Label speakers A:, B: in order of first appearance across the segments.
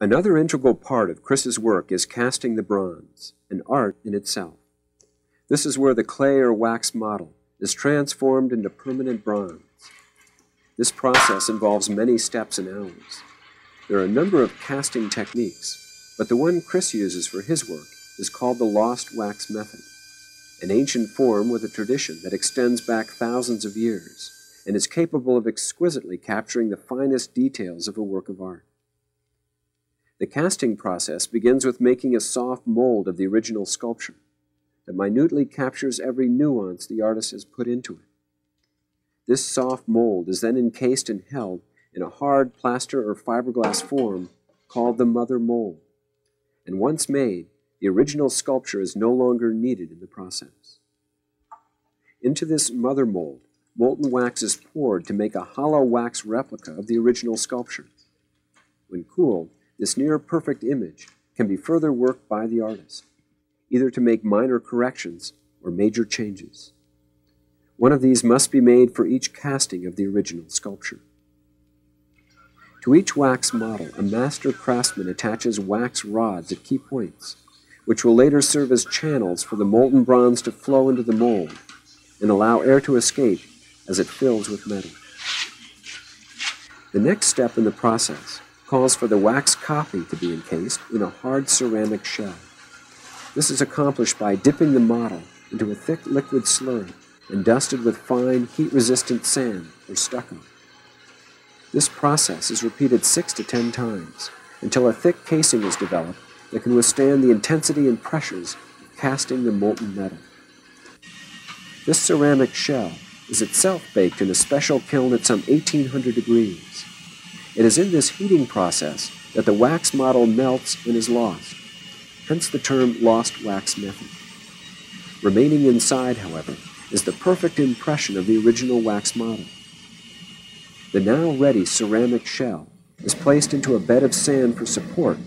A: Another integral part of Chris's work is casting the bronze, an art in itself. This is where the clay or wax model is transformed into permanent bronze. This process involves many steps and hours. There are a number of casting techniques, but the one Chris uses for his work is called the lost wax method, an ancient form with a tradition that extends back thousands of years and is capable of exquisitely capturing the finest details of a work of art. The casting process begins with making a soft mold of the original sculpture that minutely captures every nuance the artist has put into it. This soft mold is then encased and held in a hard plaster or fiberglass form called the mother mold, and once made, the original sculpture is no longer needed in the process. Into this mother mold, molten wax is poured to make a hollow wax replica of the original sculpture. When cooled, this near-perfect image can be further worked by the artist, either to make minor corrections or major changes. One of these must be made for each casting of the original sculpture. To each wax model, a master craftsman attaches wax rods at key points, which will later serve as channels for the molten bronze to flow into the mold and allow air to escape as it fills with metal. The next step in the process calls for the wax copy to be encased in a hard ceramic shell. This is accomplished by dipping the model into a thick liquid slurry and dusted with fine, heat-resistant sand or stucco. This process is repeated 6 to 10 times until a thick casing is developed that can withstand the intensity and pressures of casting the molten metal. This ceramic shell is itself baked in a special kiln at some 1800 degrees. It is in this heating process that the wax model melts and is lost, hence the term lost wax method. Remaining inside, however, is the perfect impression of the original wax model. The now ready ceramic shell is placed into a bed of sand for support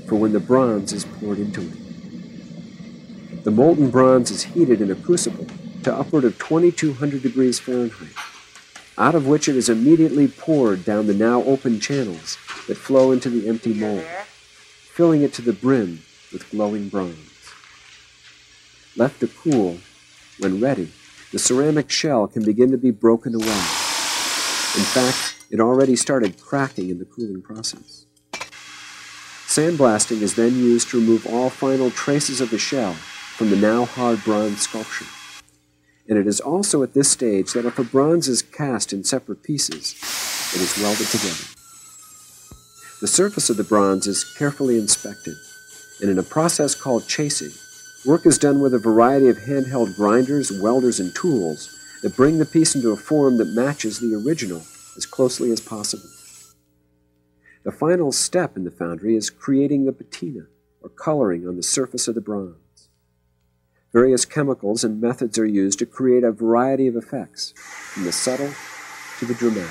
A: for when the bronze is poured into it. The molten bronze is heated in a crucible to upward of 2200 degrees Fahrenheit, out of which it is immediately poured down the now open channels that flow into the empty mold, filling it to the brim with glowing bronze. Left to cool, when ready, the ceramic shell can begin to be broken away. In fact, it already started cracking in the cooling process. Sandblasting is then used to remove all final traces of the shell from the now hard bronze sculpture. And it is also at this stage that if a bronze is cast in separate pieces, it is welded together. The surface of the bronze is carefully inspected, and in a process called chasing, work is done with a variety of handheld grinders, welders, and tools that bring the piece into a form that matches the original as closely as possible. The final step in the foundry is creating the patina, or coloring on the surface of the bronze. Various chemicals and methods are used to create a variety of effects, from the subtle to the dramatic.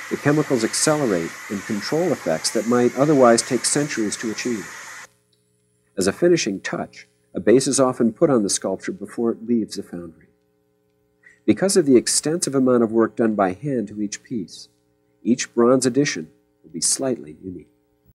A: The chemicals accelerate and control effects that might otherwise take centuries to achieve. As a finishing touch, a base is often put on the sculpture before it leaves the foundry. Because of the extensive amount of work done by hand to each piece, each bronze edition will be slightly unique.